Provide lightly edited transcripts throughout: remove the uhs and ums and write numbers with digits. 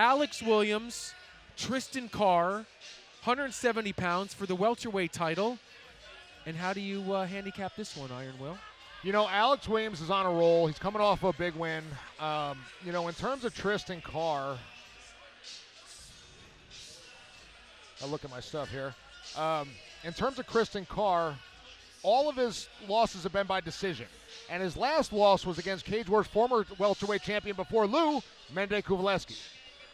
Alex Williams, Tristen Carr, 170 pounds for the welterweight title. And how do you handicap this one, Iron Will? You know, Alex Williams is on a roll. He's coming off a big win. You know, in terms of Tristen Carr, I look at my stuff here. In terms of Tristen Carr, all of his losses have been by decision. And his last loss was against Cage War's former welterweight champion before Lou, Mende Kuvaleski.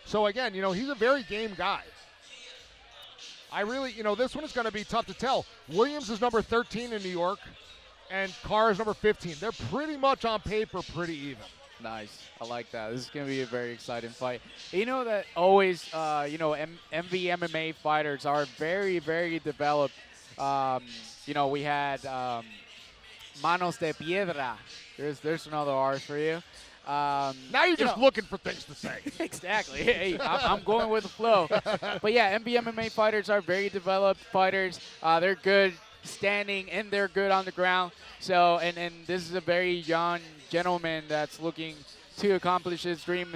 So again, you know, he's a very game guy. I really, you know, this one is going to be tough to tell. Williams is number 13 in New York, and Carr is number 15. They're pretty much on paper pretty even. Nice. I like that. This is going to be a very exciting fight. You know that always, you know, MMA fighters are very, very developed. You know, we had Manos de Piedra. There's another R for you. Now you're just looking for things to say. Exactly. Hey, I'm going with the flow. But yeah, MMA fighters are very developed fighters. They're good standing and they're good on the ground. So, and this is a very young gentleman that's looking to accomplish his dream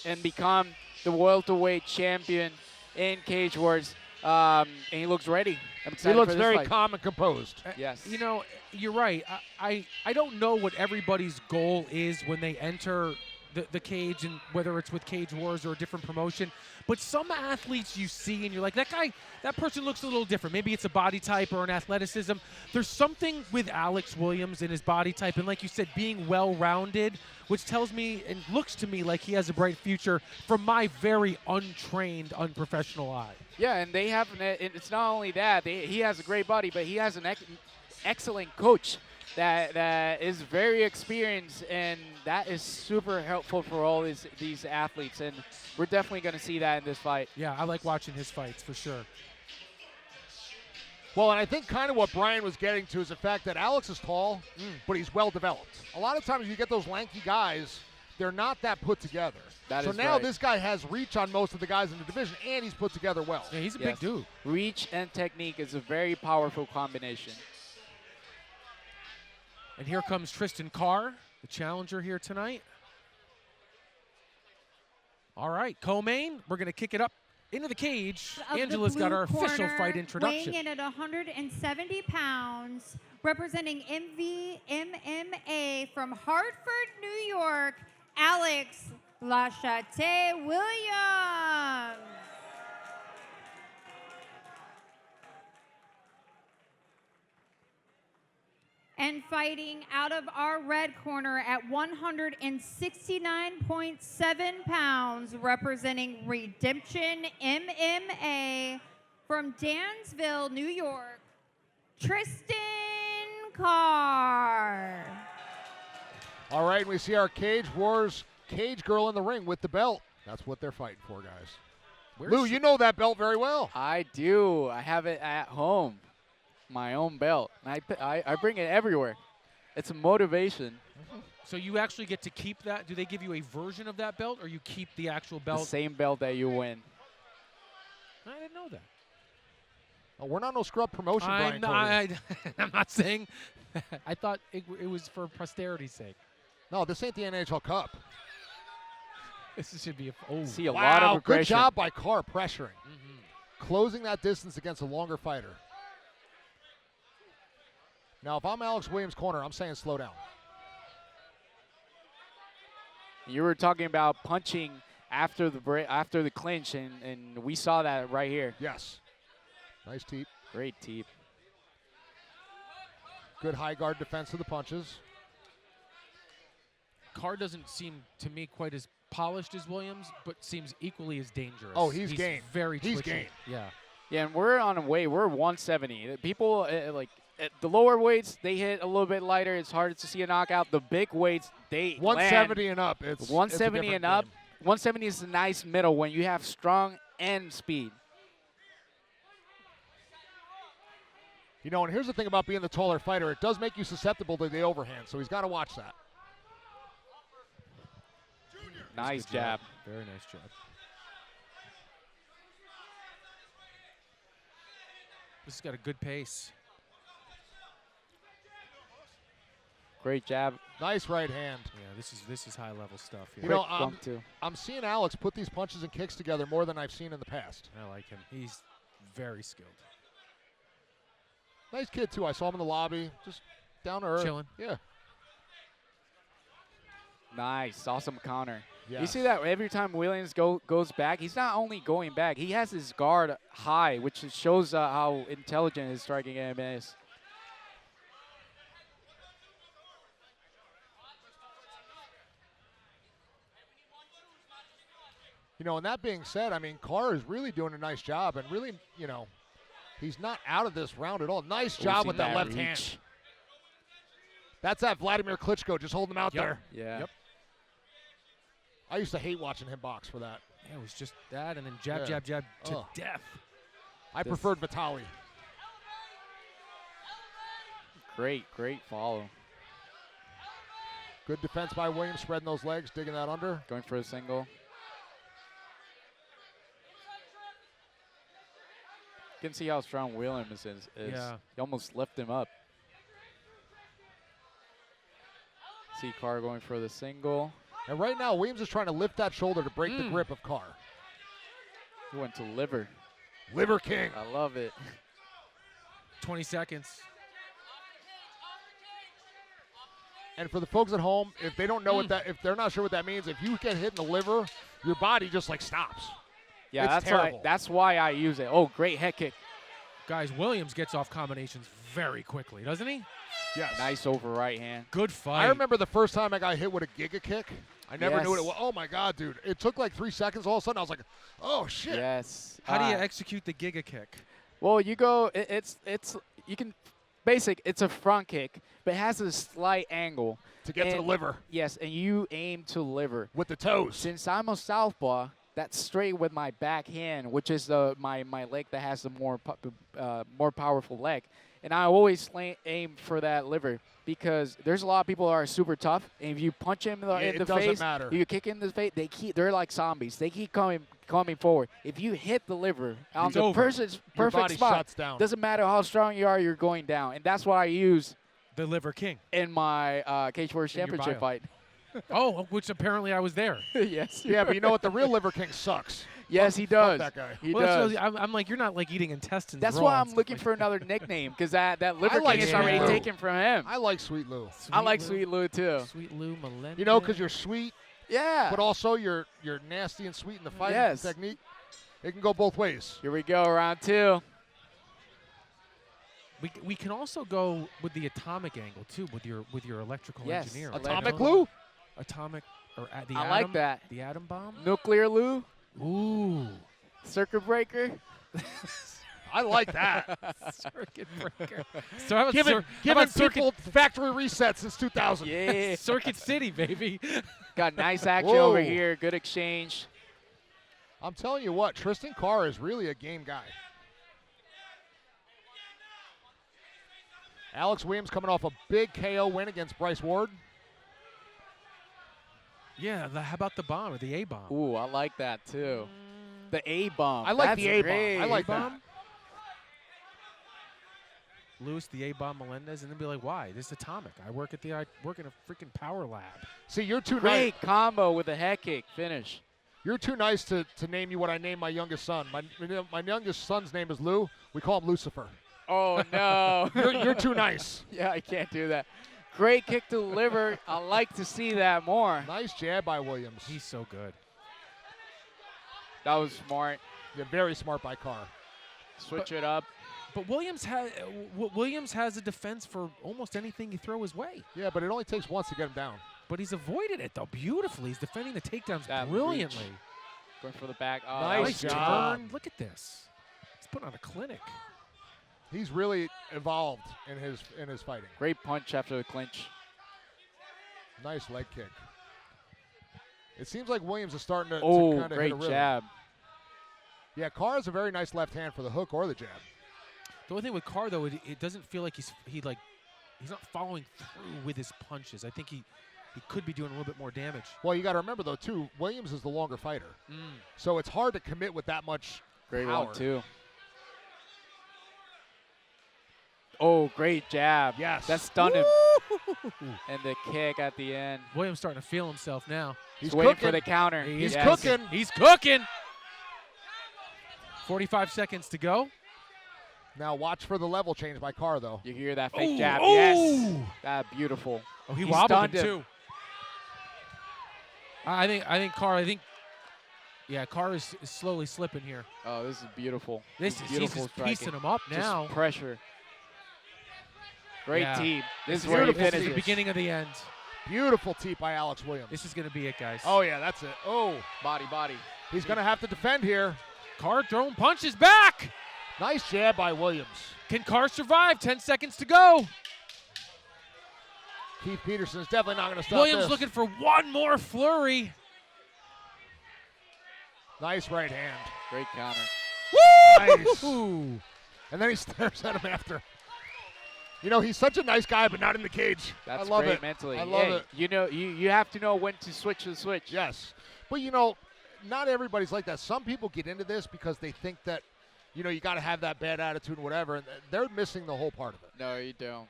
and become the welterweight champion in Cage Wars. And he looks ready. I'm excited He looks for this very fight. calm and composed. Yes. You know, you're right. I don't know what everybody's goal is when they enter the cage, and whether it's with Cage Wars or a different promotion. But some athletes you see and you're like, that person looks a little different. Maybe it's a body type or an athleticism. There's something with Alex Williams and his body type, and like you said, being well-rounded, which tells me and looks to me like he has a bright future from my very untrained, unprofessional eye. Yeah, and they have, it's not only that, he has a great body, but he has an excellent coach that is very experienced, and that is super helpful for all these athletes, and we're definitely going to see that in this fight. Yeah, I like watching his fights for sure. Well, and I think kind of what Brian was getting to is the fact that Alex is tall, but he's well-developed. A lot of times you get those lanky guys, they're not that put together. So now this guy has reach on most of the guys in the division, and he's put together well. Yeah, he's a big dude. Reach and technique is a very powerful combination. And here comes Tristen Carr, the challenger here tonight. All right, co-main, we're going to kick it up into the cage. Angela's got our official fight introduction. Weighing in at 170 pounds, representing MMA from Hartford, New York, Alex Lachate Williams. And fighting out of our red corner at 169.7 pounds, representing Redemption MMA from Dansville, New York, Tristen Carr. All right, we see our Cage Wars cage girl in the ring with the belt. That's what they're fighting for, guys. Lou, you know that belt very well. I do. I have it at home. My own belt. And I bring it everywhere. It's a motivation. So you actually get to keep that? Do they give you a version of that belt, or you keep the actual belt? The same belt that you win. I didn't know that. Oh, we're not no scrub promotion, Brian. I'm not saying. I thought it was for posterity's sake. No, this ain't the NHL Cup. This should be See a lot of aggression. Good job by Carr pressuring. Closing that distance against a longer fighter. Now, if I'm Alex Williams' corner, I'm saying slow down. You were talking about punching after the clinch, and we saw that right here. Yes. Nice teep. Great teep. Good high guard defense of the punches. Carr doesn't seem to me quite as polished as Williams, but seems equally as dangerous. Oh, he's game. Very twitchy. He's game. Yeah. Yeah, and we're on a way. We're 170. People like at the lower weights, they hit a little bit lighter. It's harder to see a knockout. The big weights, they 170 land. and up. It's 170 it's and up. 170 is a nice middle when you have strong and speed. You know, and here's the thing about being the taller fighter. It does make you susceptible to the overhand, so he's got to watch that. Nice jab. Very nice jab. This has got a good pace. Great jab. Nice right hand. Yeah, this is high level stuff here. You know, Quick bump too. I'm seeing Alex put these punches and kicks together more than I've seen in the past. I like him. He's very skilled. Nice kid, too. I saw him in the lobby, just down to earth. Chilling. Yeah. Nice. Awesome counter. You Yes. see that every time Williams goes back, he's not only going back, he has his guard high, which shows how intelligent his striking game is. You know, and that being said, I mean, Carr is really doing a nice job and really, you know, he's not out of this round at all. Nice job see with that left reach. hand. That's that Vladimir Klitschko just holding him out there. Yeah. Yep. I used to hate watching him box for that. Yeah, it was just that, and then jab, Yeah. jab, jab to Ugh. death. I This- preferred Vitali. Great follow. Good defense by Williams, spreading those legs, digging that under. Going for a single. You can see how strong Williams is. Yeah. You almost lift him up. See Carr going for the single. And right now, Williams is trying to lift that shoulder to break the grip of Carr. He went to liver. Liver King. I love it. 20 seconds. And for the folks at home, if they don't know what that, if they're not sure what that means, if you get hit in the liver, your body just like stops. Yeah, It's terrible. that's why I use it. Oh, great head kick. Guys, Williams gets off combinations very quickly, doesn't he? Yes. Nice over right hand. Good fight. I remember the first time I got hit with a Giga kick. I never knew what it Yes. was. Oh my God, dude! It took like 3 seconds. All of a sudden, I was like, "Oh shit!" Yes. How do you execute the Giga kick? Well, you go. It's you can basic. It's a front kick, but it has a slight angle To get to the And- liver Yes, and you aim to liver. with the toes. Since I'm a southpaw, that's straight with my back hand, which is my leg that has the more powerful leg, and I always aim for that liver because there's a lot of people that are super tough, and if you punch him in it the doesn't face, matter. you kick him in the face, they're like zombies. They keep coming forward. If you hit the liver on It's the over. person's Your perfect body spot, shuts down. doesn't matter how strong you are, you're going down, and that's what I use The Liver King. in my Cage Warriors In your Championship bio. fight. Oh, which apparently I was there. Yes. Yeah, but you know what? The real Liver King sucks. Yes, he does. that guy. He Well, that does. shows you- I'm like, you're not like eating intestines. That's raw why and I'm stuff looking like for another nickname because that Liver like King is Sweet already Lou. taken from him. I like Sweet Lou. I like Lou. Sweet Lou too. Sweet Lou Melendez. You know, because you're sweet, Yeah. but also you're nasty and sweet in the fighting Yes. technique. It can go both ways. Here we go, round two. We can also go with the atomic angle too, with your electrical Yes. engineer. Atomic you know? Lou? Atomic or the I atom, like that. The atom bomb. Nuclear Lou, Ooh. Circuit Breaker. I like that. Circuit breaker. So how about, Giving how about circuit, people factory resets since 2000. Yeah. Circuit City, baby? Got nice action Whoa. over here. Good exchange. I'm telling you what, Tristen Carr is really a game guy. Alex Williams coming off a big KO win against Bryce Ward. Yeah. How about the bomb or the A bomb? Ooh, I like that too. The A bomb. I like That's the A-bomb. great. I like that. A-bomb? Lewis, the A bomb Melendez, and then be like, why? This is atomic. I work in a freaking power lab. See, you're too nice. Great combo with a head kick finish. You're too nice to name you what I named my youngest son. My youngest son's name is Lou. We call him Lucifer. Oh no. You're too nice. Yeah, I can't do that. Great kick to the liver. I like to see that more. Nice jab by Williams. He's so good. That was smart. Yeah, very smart by Carr. Switch it up. But Williams has a defense for almost anything you throw his way. Yeah, but it only takes once to get him down. But he's avoided it though beautifully. He's defending the takedowns That brilliantly. reach. Going for the back. Oh, Nice that was Nice good. job. turn. Look at this. He's putting on a clinic. He's really evolved in his fighting. Great punch after the clinch. Nice leg kick. It seems like Williams is starting to Oh, kind of hit great a rhythm. jab. Yeah, Carr has a very nice left hand for the hook or the jab. The only thing with Carr though, it doesn't feel like he's not following through with his punches. I think he could be doing a little bit more damage. Well, you got to remember though too, Williams is the longer fighter, Mm. so it's hard to commit with that much Great power. 1-2. Oh, great jab. Yes. That stunned him. Woo! And the kick at the end. Williams starting to feel himself now. He's Waiting cooking. for the counter. He's Yes. cooking. He's cooking. 45 seconds to go. Now watch for the level change by Carr, though. You hear that fake Ooh, jab? ooh. Yes. That beautiful. Oh, he He wobbled him stunned too. I think Carr. Carr is slowly slipping here. Oh, this is beautiful. He's beautiful just striking. piecing him up now. Just pressure. Great Yeah. team. This is This where he is the finishes. beginning of the end. Beautiful tee by Alex Williams. This is going to be it, guys. Oh, yeah, that's it. Oh, Body, body. he's going to have to defend here. Carr throwing punches back. Nice jab by Williams. Can Carr survive? 10 seconds to go. Keith Peterson is definitely not going to stop Williams this. looking for one more flurry. Nice right hand. Great counter. Nice. Ooh. And then he stares at him after. You know, he's such a nice guy, but not in the cage. That's I love great it. mentally. I love Hey, it. You know, you have to know when to switch the switch. Yes. But, you know, not everybody's like that. Some people get into this because they think that, you know, you got to have that bad attitude and whatever, and they're missing the whole part of it. No, you don't.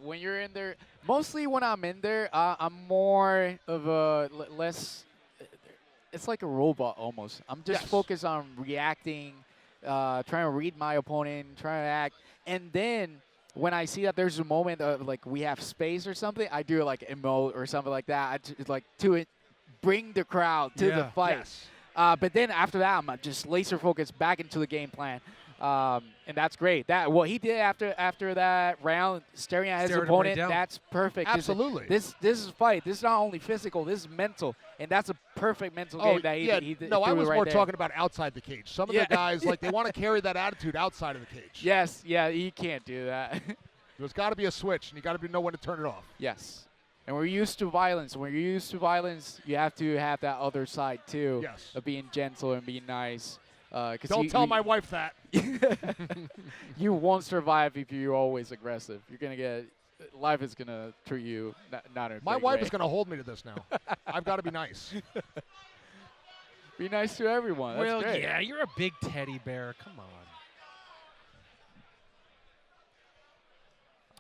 When you're in there, mostly when I'm in there, I'm more of a less. It's like a robot almost. I'm just Yes. focused on reacting, trying to read my opponent, trying to act, and then when I see that there's a moment of like we have space or something, I do like emote or something like that. Like to bring the crowd to the Yeah. fight. Yes. But then after that, I'm just laser focused back into the game plan, and that's great. That what he did after that round, staring at his Stared him right opponent, down. that's perfect. Absolutely. This is fight. This is not only physical. This is mental, and that's a perfect mental game that he, yeah. he did. No, I threw was right more there. talking about outside the cage. Some of Yeah. the guys, like, they want to carry that attitude outside of the cage. Yes, yeah, you can't do that. There's got to be a switch, and you got to know when to turn it off. Yes. And we're used to violence. When you're used to violence, you have to have that other side too, Yes. of being gentle and being nice. 'Cause Don't tell my wife that. you won't survive if you're always aggressive. You're gonna get life is gonna treat you not in a My great wife way. is going to hold me to this now. I've got to be nice. Be nice to everyone. That's Well, great. yeah, you're a big teddy bear. Come on.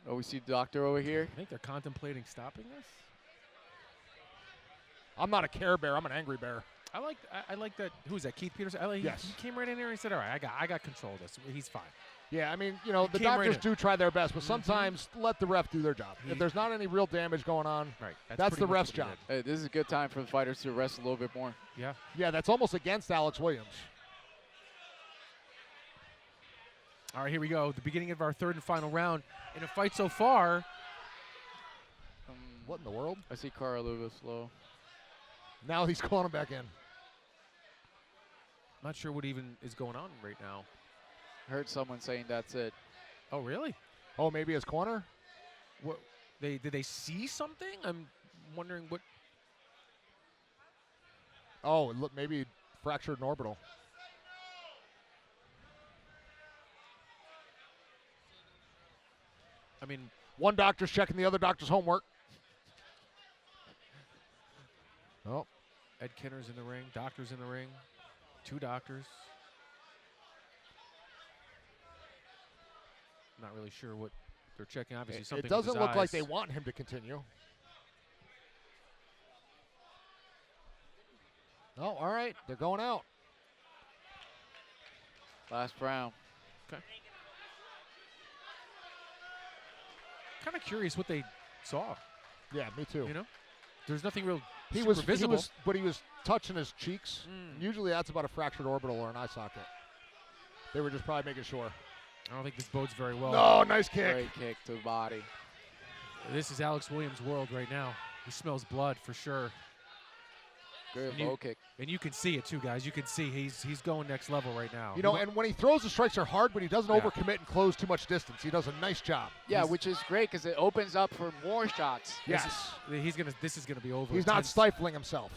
Oh, we see the doctor over here. I think they're contemplating stopping this. I'm not a Care Bear. I'm an angry bear. I like that. Who's that? Keith Peterson. Yes. He came right in there and he said, "All right, I got control of this. He's fine." Yeah, I mean, you know, the came right doctors in. do try their best, but sometimes let the ref do their job. If there's not any real damage going on, Right. that's pretty the much ref's what he job. Hey, this is a good time for the fighters to rest a little bit more. did. Yeah. Yeah, that's almost against Alex Williams. All right, here we go. The beginning of our third and final round in a fight so far. What in the world? I see Carr a little bit slow. Now he's calling him back in. Not sure what even is going on right now. Heard someone saying that's it. Oh, really? Oh, maybe his corner? What? Did they see something? I'm wondering what. Oh, look, maybe fractured an orbital. I mean, One doctor's checking the other doctor's homework. Oh, Ed Kenner's in the ring. Doctor's in the ring. Two doctors. Not really sure what they're checking. Obviously, something. it with his doesn't look like eyes. they want him to continue. Oh, all right. They're going out. Last round. Kind of curious what they saw. Yeah, me too. You know, there's nothing real. He super was visible. but he was touching his cheeks. Mm. Usually that's about a fractured orbital or an eye socket. They were just probably making sure. I don't think this bodes very well. No, nice kick. Great kick to the body. This is Alex Williams' world right now. He smells blood for sure. Good And you- low kick. And you can see it too, guys. You can see he's going next level right now. You know, and when he throws, the strikes are hard, but he doesn't Yeah. overcommit and close too much distance. He does a nice job. Yeah, which is great because it opens up for more shots. Yes. This is gonna be over. He's not intense. stifling himself.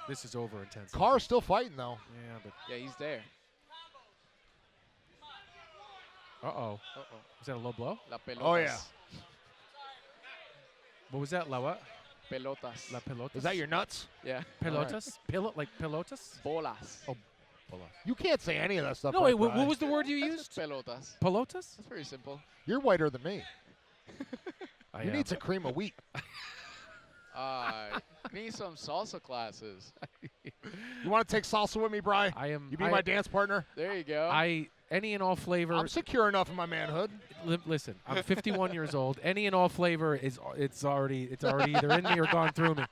This is over intense. Carr's still fighting, though. Yeah, but Yeah, he's there. uh-oh. Uh-oh. Was that a low blow? La pelotas. Oh, yeah. What was that? La what? Pelotas. La pelotas? Is that your nuts? Yeah. pelotas? Like pelotas? Bolas. Oh, You can't say any of that stuff. no, right, wait. What Brian. was the word you That's used? just pelotas. Pelotas? That's pretty simple. You're whiter than me. You need some cream of wheat. Need some salsa classes. You want to take salsa with me, Bri? I am. You be my dance partner? There you go. Any and all flavor. I'm secure enough in my manhood. Listen, I'm 51 years old. Any and all flavor it's already either in me or gone through me.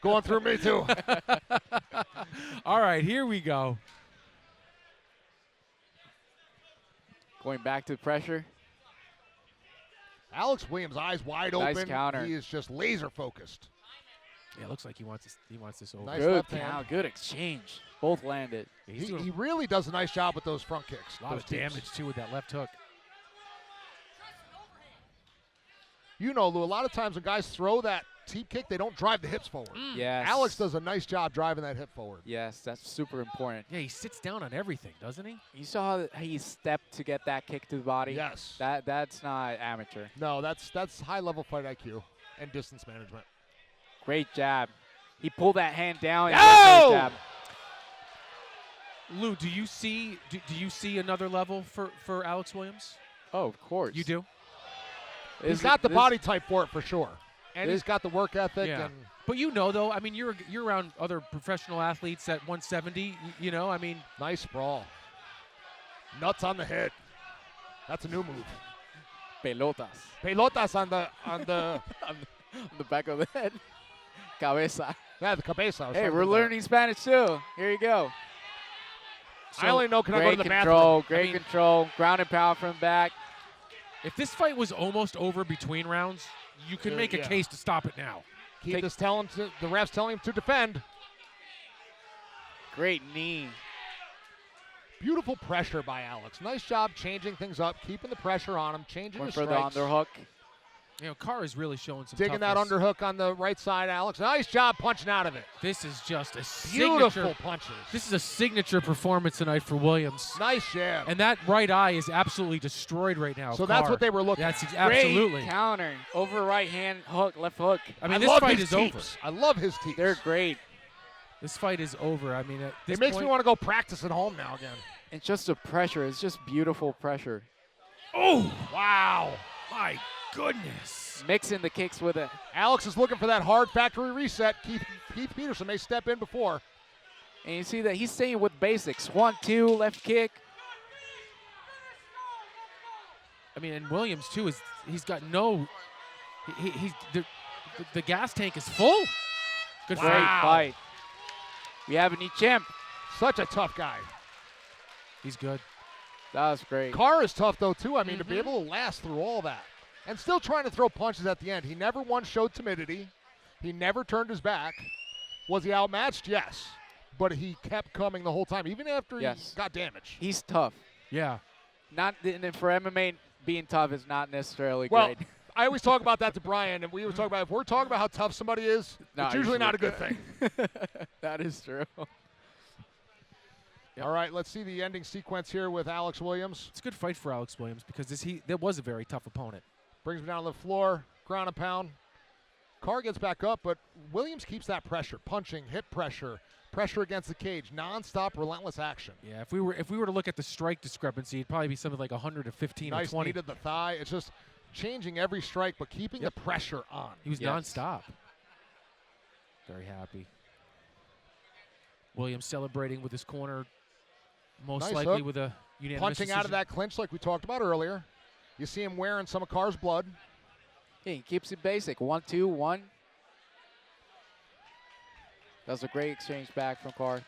Going through me too. All right, here we go. Going back to pressure. Alex Williams, eyes wide Nice open. counter. He is just laser focused. Yeah, it looks like he wants this over. Nice Good left hand. count. Good exchange. Both landed. Yeah, he's doing He really does a nice job with those front kicks. a lot those of teeps. damage too with that left hook. You know, Lou, a lot of times when guys throw that teep kick, they don't drive the hips forward. Yes. Alex does a nice job driving that hip forward. Yes, that's super important. Yeah, he sits down on everything, doesn't he? You saw how he stepped to get that kick to the body? Yes. That's not amateur. No, that's high-level fight IQ and distance management. Great jab. He pulled that hand down. And Oh! great jab. Lou, do you see another level for Alex Williams? Oh, of course. You do? He's got the body type for it for sure. And he's this- got the work ethic. Yeah. And But you know, though, I mean, you're around other professional athletes at 170. You know, I mean, nice sprawl. Nuts on the head. That's a new move. Pelotas. Pelotas on the on the back of the head. Cabeza. yeah, the cabeza. or Hey, something we're like that. learning Spanish too. Here you go. I only know can I go Great to the control. bathroom. Great I mean- control. Ground and pound from back. if this fight was almost over between rounds, you could make a Yeah. case to stop it now. Keith is telling the refs telling him to defend. Great knee. Beautiful pressure by Alex. Nice job changing things up, keeping the pressure on him, changing Went the for the strikes. underhook. You know, Carr is really showing some Digging that toughness. underhook on the right side, Alex. Nice job punching out of it. This is just a Beautiful signature. punches. This is a signature performance tonight for Williams. Nice jab. And that right eye is absolutely destroyed right now. So of that's Carr. what they were looking That's at. absolutely. Great counter. Over right hand hook, left hook. I mean, I this love fight his is over. teeps. I love his teeth. They're great. This fight is over. I mean, at this It makes point, me want to go practice at home now again. And just the pressure. It's just beautiful pressure. Oh, Wow. my goodness. Mixing the kicks with it. Alex is looking for that hard factory reset. Keith Peterson may step in before. And you see that he's staying with basics. 1-2, left kick. I mean, and Williams too he's got no. He's the gas tank is full. Good Great fight. fight. We have a new champ. Such a tough guy. He's good. That was great. Carr is tough, though, too. I mean, to be able to last through all that. And still trying to throw punches at the end. He never once showed timidity. He never turned his back. Was he outmatched? Yes. But he kept coming the whole time, even after Yes. he got damaged. He's tough. Yeah. Not and for MMA, being tough is not necessarily Well, great. I always talk about that to Brian, and we were talking about if we're talking about how tough somebody is, No, it's usually not a good thing. That is true. Yep. All right, let's see the ending sequence here with Alex Williams. It's a good fight for Alex Williams because that was a very tough opponent. Brings him down to the floor, ground and pound. Carr gets back up, but Williams keeps that pressure, punching, hip pressure, pressure against the cage, nonstop, relentless action. Yeah, if we were to look at the strike discrepancy, it'd probably be something like 115 Nice or 20. knee to the thigh. It's just changing every strike, but keeping the pressure on. He was Yes. nonstop. Very happy. Williams celebrating with his corner, most Nice likely hook. with a unanimous Punching out of decision. that clinch like we talked about earlier. You see him wearing some of Carr's blood. Yeah, he keeps it basic. 1-2, 1. That was a great exchange back from Carr.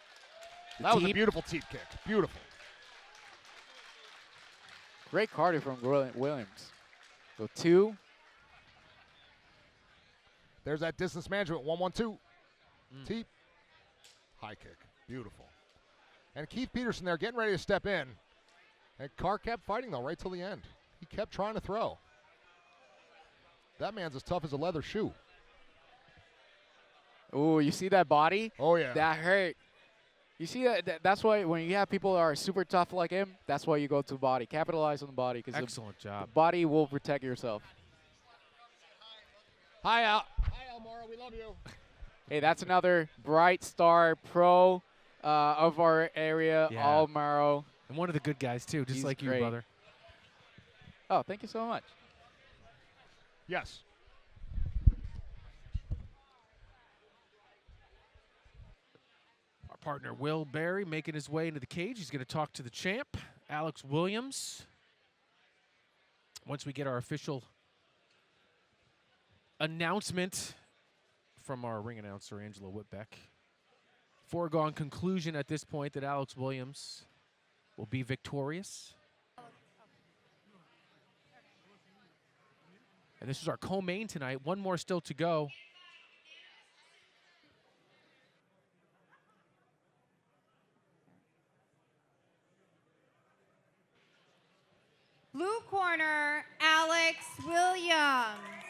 That was a teep. beautiful teep kick. Beautiful. Great cardio from Williams. So 2. There's that distance management. 1-1-2. Teep. High kick. Beautiful. And Keith Peterson there getting ready to step in. And Carr kept fighting, though, right till the end. He kept trying to throw. That man's as tough as a leather shoe. Ooh, you see that body? Oh, yeah. That hurt. You see that's why when you have people that are super tough like him, that's why you go to the body. Capitalize on the body because Excellent the job. body will protect yourself. Hi, Al. Hi, Almora. We love you. Hey, that's another bright star pro of our area, Yeah. Almaro. And one of the good guys too, just He's like great. you, brother. Oh, thank you so much. Yes. Our partner Will Berry making his way into the cage. He's going to talk to the champ, Alex Williams. Once we get our official announcement from our ring announcer, Angela Whitbeck. Foregone conclusion at this point that Alex Williams will be victorious. And this is our co-main tonight. One more still to go. Blue corner, Alex Williams.